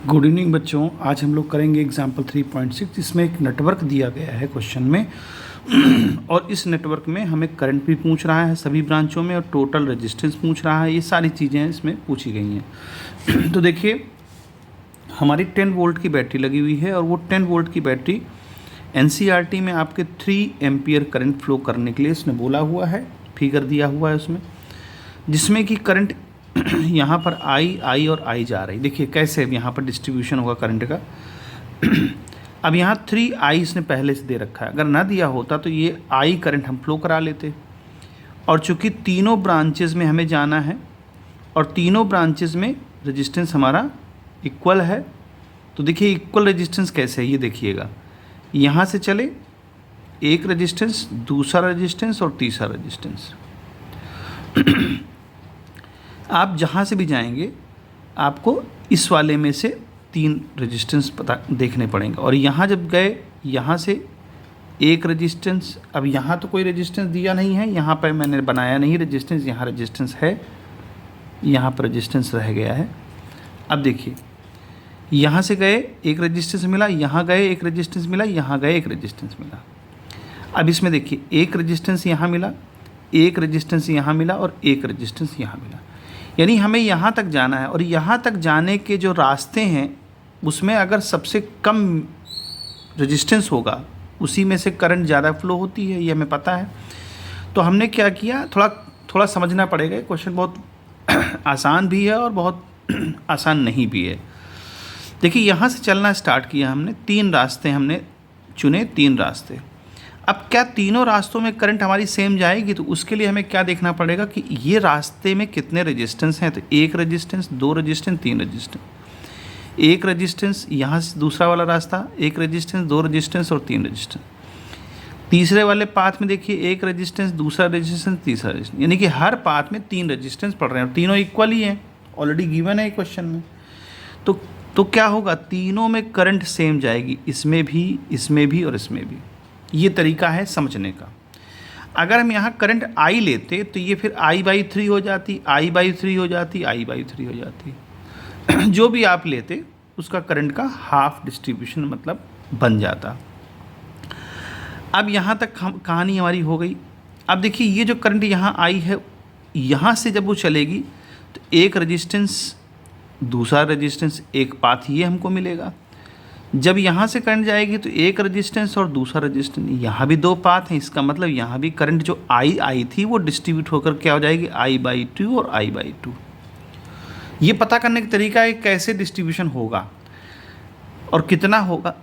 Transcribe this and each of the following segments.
Good evening बच्चों। आज हम लोग करेंगे एग्जाम्पल 3.6 जिसमें एक नेटवर्क दिया गया है क्वेश्चन में और इस नेटवर्क में हमें करंट भी पूछ रहा है सभी ब्रांचों में और टोटल रेजिस्टेंस पूछ रहा है। ये सारी चीज़ें इसमें पूछी गई हैं। तो देखिए हमारी 10 वोल्ट की बैटरी लगी हुई है और वो 10 वोल्ट की बैटरी एनसीईआरटी में आपके 3 एम्पियर करंट फ्लो करने के लिए इसने बोला हुआ है, फिगर दिया हुआ है उसमें, जिसमें कि करंट यहाँ पर आई और आई जा रही। देखिए कैसे यहाँ पर डिस्ट्रीब्यूशन होगा करंट का। अब यहाँ 3 आई इसने पहले से दे रखा है, अगर ना दिया होता तो ये आई करंट हम फ्लो करा लेते। और चूँकि तीनों ब्रांचेस में हमें जाना है और तीनों ब्रांचेस में रेजिस्टेंस हमारा इक्वल है, तो देखिए इक्वल रेजिस्टेंस कैसे है ये देखिएगा। यहाँ से चले एक रेजिस्टेंस, दूसरा रेजिस्टेंस और तीसरा रेजिस्टेंस। आप जहाँ से भी जाएंगे आपको इस वाले में से 3 रेजिस्टेंस पता देखने पड़ेंगे। और यहाँ जब गए यहाँ से एक रेजिस्टेंस, अब यहाँ तो कोई रेजिस्टेंस दिया नहीं है, यहाँ पर मैंने बनाया नहीं रेजिस्टेंस, यहाँ रेजिस्टेंस है, यहाँ पर रेजिस्टेंस रह गया है। अब देखिए यहाँ से गए एक रेजिस्टेंस मिला, यहाँ गए एक रेजिस्टेंस मिला, यहाँ गए एक रेजिस्टेंस मिला। अब इसमें देखिए एक रेजिस्टेंस यहाँ मिला, एक रेजिस्टेंस यहाँ मिला और एक रेजिस्टेंस यहाँ मिला। यानी हमें यहाँ तक जाना है और यहाँ तक जाने के जो रास्ते हैं उसमें अगर सबसे कम रेजिस्टेंस होगा उसी में से करंट ज़्यादा फ्लो होती है, ये हमें पता है। तो हमने क्या किया, थोड़ा समझना पड़ेगा। क्वेश्चन बहुत आसान भी है और बहुत आसान नहीं भी है। देखिए यहाँ से चलना स्टार्ट किया हमने, 3 रास्ते हमने चुने, 3 रास्ते। अब क्या तीनों रास्तों में करंट हमारी सेम जाएगी? तो उसके लिए हमें क्या देखना पड़ेगा कि ये रास्ते में कितने रेजिस्टेंस हैं। तो एक रेजिस्टेंस, 2 रेजिस्टेंस, 3 रेजिस्टेंस। एक रेजिस्टेंस यहाँ से दूसरा वाला रास्ता, एक रेजिस्टेंस, 2 रेजिस्टेंस और 3 रेजिस्टेंस। तीसरे वाले पाथ में देखिए एक रेजिस्टेंस, दूसरा रेजिस्टेंस, तीसरा रेजिस्टेंस, यानी कि हर पाथ में 3 रेजिस्टेंस पड़ रहे हैं और तीनों इक्वल ही हैं, ऑलरेडी गिवन है क्वेश्चन में। तो क्या होगा, तीनों में करंट सेम जाएगी, इसमें भी और इसमें भी। ये तरीका है समझने का। अगर हम यहाँ करंट आई लेते तो ये फिर I/3 हो जाती, I/3 हो जाती, I/3 हो जाती। जो भी आप लेते उसका करंट का हाफ डिस्ट्रीब्यूशन मतलब बन जाता। अब यहाँ तक कहानी हमारी हो गई। अब देखिए ये जो करंट यहाँ आई है, यहाँ से जब वो चलेगी तो एक रेजिस्टेंस, दूसरा रेजिस्टेंस, एक पाथ ये हमको मिलेगा। जब यहाँ से करंट जाएगी तो एक रेजिस्टेंस और दूसरा रेजिस्टेंस, यहाँ भी 2 पाथ हैं। इसका मतलब यहाँ भी करंट जो आई थी वो डिस्ट्रीब्यूट होकर क्या हो जाएगी, I/2 और I/2। ये पता करने का तरीका है कैसे डिस्ट्रीब्यूशन होगा और कितना होगा।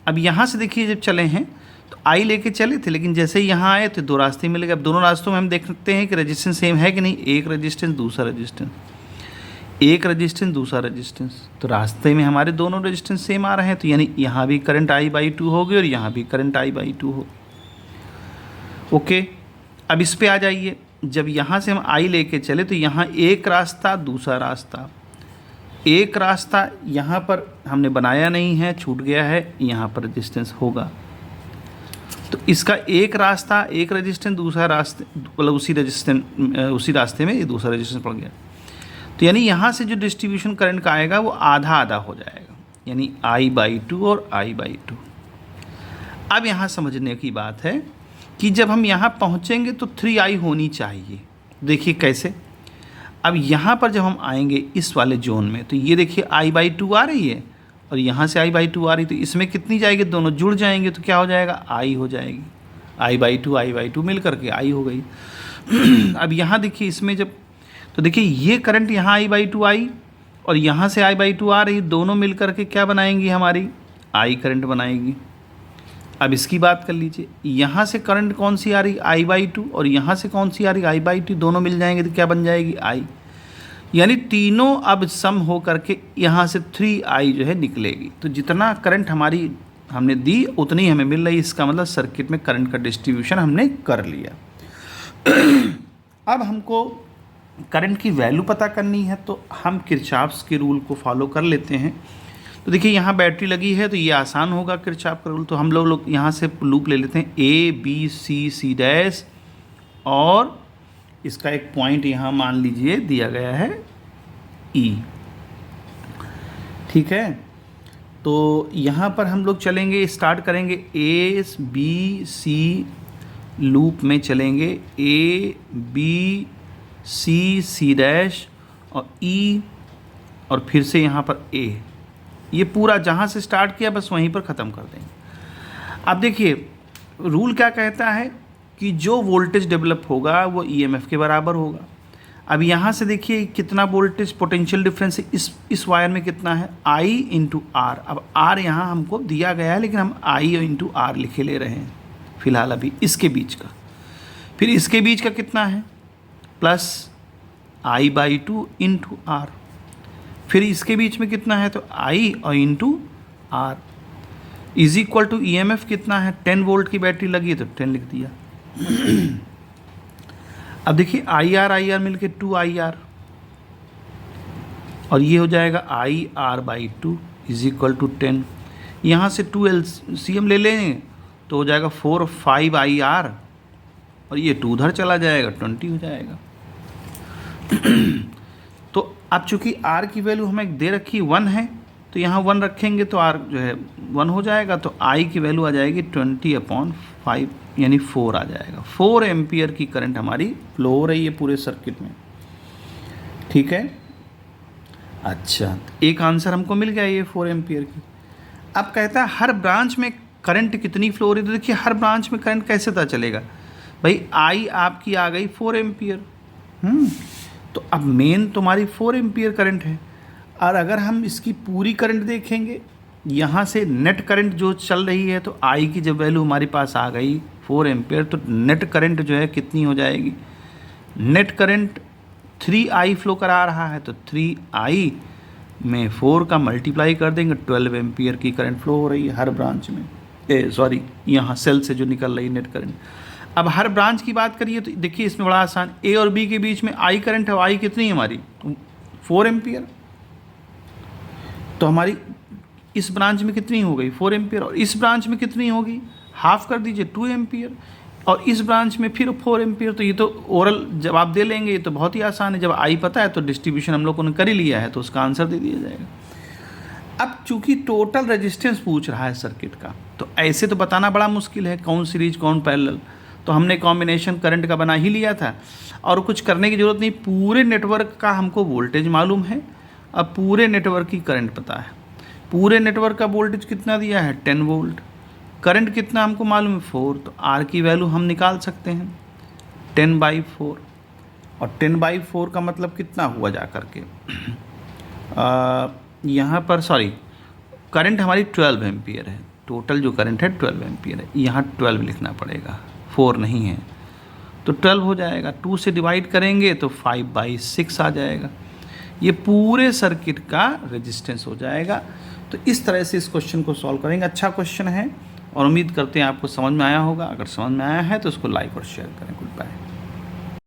अब यहाँ से देखिए जब चले हैं तो आई लेके चले थे, लेकिन जैसे ही यहाँ आए तो 2 रास्ते मिल गए। अब दोनों रास्तों में हम देखते हैं कि रेजिस्टेंस सेम है कि नहीं। एक रेजिस्टेंस, दूसरा रेजिस्टेंस, एक रेजिस्टेंस, दूसरा रेजिस्टेंस, तो रास्ते में हमारे दोनों रेजिस्टेंस सेम आ रहे हैं। तो यानी यहाँ भी करंट I/2 होगी और यहाँ भी करंट I/2 होगी। ओके, अब इस पे आ जाइए। जब यहाँ से हम I लेके चले तो यहाँ एक रास्ता, दूसरा रास्ता, एक रास्ता यहाँ पर हमने बनाया नहीं है, छूट गया है, यहाँ पर रेजिस्टेंस होगा। तो इसका एक रास्ता, एक रेजिस्टेंस, दूसरा रास्ते, मतलब उसी रास्ते में ये दूसरा रेजिस्टेंस पड़ गया। तो यानी यहाँ से जो डिस्ट्रीब्यूशन करंट का आएगा वो आधा आधा हो जाएगा, यानी I/2 और I/2। अब यहाँ समझने की बात है कि जब हम यहाँ पहुँचेंगे तो 3I होनी चाहिए। देखिए कैसे। अब यहाँ पर जब हम आएंगे इस वाले जोन में तो ये देखिए I/2 आ रही है और यहाँ से I/2 आ रही, तो इसमें कितनी जाएगी, दोनों जुड़ जाएंगे तो क्या हो जाएगा, I हो जाएगी। I/2 मिल करके I हो गई। अब यहाँ देखिए इसमें जब, तो देखिए ये करंट यहाँ I/2 आई और यहाँ से I/2 आ रही, दोनों मिल करके क्या बनाएंगी, हमारी I करंट बनाएगी। अब इसकी बात कर लीजिए, यहाँ से करंट कौन सी आ रही, I/2, और यहाँ से कौन सी आ रही, I/2, दोनों मिल जाएंगे तो क्या बन जाएगी, I। यानी तीनों अब सम हो करके यहाँ से 3I जो है निकलेगी। तो जितना करंट हमारी हमने दी उतनी हमें मिल रही। इसका मतलब सर्किट में करंट का डिस्ट्रीब्यूशन हमने कर लिया। अब हमको करंट की वैल्यू पता करनी है तो हम किरचॉफ्स के रूल को फॉलो कर लेते हैं। तो देखिए यहाँ बैटरी लगी है तो ये आसान होगा किरचॉफ का रूल। तो हम लोग यहाँ से लूप ले लेते हैं A, B, C और इसका एक पॉइंट यहाँ मान लीजिए दिया गया है E। ठीक है, तो यहाँ पर हम लोग चलेंगे, स्टार्ट करेंगे ए बी सी लूप में चलेंगे, A B C C dash और ई और फिर से यहाँ पर ए, ये पूरा जहाँ से स्टार्ट किया बस वहीं पर ख़त्म कर देंगे। अब देखिए रूल क्या कहता है कि जो वोल्टेज डेवलप होगा वो ईएमएफ के बराबर होगा। अब यहाँ से देखिए कितना वोल्टेज पोटेंशियल डिफरेंस है, इस वायर में कितना है आई इंटू आर। अब आर यहाँ हमको दिया गया है लेकिन हम आई इंटू आर लिखे ले रहे हैं फिलहाल अभी इसके बीच का। फिर इसके बीच का कितना है plus I by two into R. फिर इसके बीच में कितना है तो आई और into R is equal to E M F कितना है 10 वोल्ट की बैटरी लगी है तो 10 लिख दिया। अब देखिए आई आर मिलके 2 आई आर और ये हो जाएगा I R by two is equal to 10। यहाँ से 2 LCM ले लेंगे तो हो जाएगा 4 5 आई आर और ये 2 उधर चला जाएगा 20 हो जाएगा। तो अब चूंकि R की वैल्यू हमें दे रखी 1 है तो यहाँ 1 रखेंगे तो R जो है 1 हो जाएगा, तो I की वैल्यू आ जाएगी 20/5 यानी 4 आ जाएगा। 4 एम्पियर की करंट हमारी फ्लो हो रही है पूरे सर्किट में, ठीक है। अच्छा, एक आंसर हमको मिल गया ये 4 एम्पियर की। अब कहता है हर ब्रांच में करंट कितनी फ्लो हो रही है, तो देखिए हर ब्रांच में करंट कैसे पता चलेगा भाई, I आपकी आ गई 4 एम्पियर, तो अब मेन तुम्हारी 4 एम्पियर करंट है। और अगर हम इसकी पूरी करंट देखेंगे यहाँ से नेट करंट जो चल रही है तो आई की जब वैल्यू हमारे पास आ गई 4 एम्पियर तो नेट करंट जो है कितनी हो जाएगी, नेट करंट 3I फ्लो करा रहा है तो 3I में 4 का मल्टीप्लाई कर देंगे, 12 एम्पियर की करंट फ्लो हो रही है हर ब्रांच में, सॉरी यहाँ सेल से जो निकल रही नेट करंट। अब हर ब्रांच की बात करिए तो देखिए इसमें बड़ा आसान, ए और बी के बीच में आई करंट है, आई कितनी है हमारी 4 एम्पियर, तो हमारी इस ब्रांच में कितनी हो गई 4 एम्पियर और इस ब्रांच में कितनी होगी हाफ कर दीजिए 2 एम्पियर और इस ब्रांच में फिर 4 एम्पियर। तो ये तो ओरल जवाब दे लेंगे, ये तो बहुत ही आसान है, जब आई पता है तो डिस्ट्रीब्यूशन हम लोगों ने कर ही लिया है तो उसका आंसर दे दिया जाएगा। अब चूंकि टोटल रेजिस्टेंस पूछ रहा है सर्किट का तो ऐसे तो बताना बड़ा मुश्किल है कौन सीरीज कौन पैरेलल, तो हमने कॉम्बिनेशन करंट का बना ही लिया था और कुछ करने की ज़रूरत नहीं, पूरे नेटवर्क का हमको वोल्टेज मालूम है, अब पूरे नेटवर्क की करंट पता है। पूरे नेटवर्क का वोल्टेज कितना दिया है 10 वोल्ट, करंट कितना हमको मालूम है 4, तो R की वैल्यू हम निकाल सकते हैं 10/4 और 10/4 का मतलब कितना हुआ जा करके यहाँ पर सॉरी करंट हमारी 12 एम्पियर है, टोटल जो करंट है 12 एम्पियर है, यहाँ 12 लिखना पड़ेगा 4 नहीं है, तो 12 हो जाएगा। 2 से डिवाइड करेंगे तो 5/6 आ जाएगा, ये पूरे सर्किट का रेजिस्टेंस हो जाएगा। तो इस तरह से इस क्वेश्चन को सॉल्व करेंगे। अच्छा क्वेश्चन है और उम्मीद करते हैं आपको समझ में आया होगा। अगर समझ में आया है तो उसको लाइक और शेयर करें। Good bye.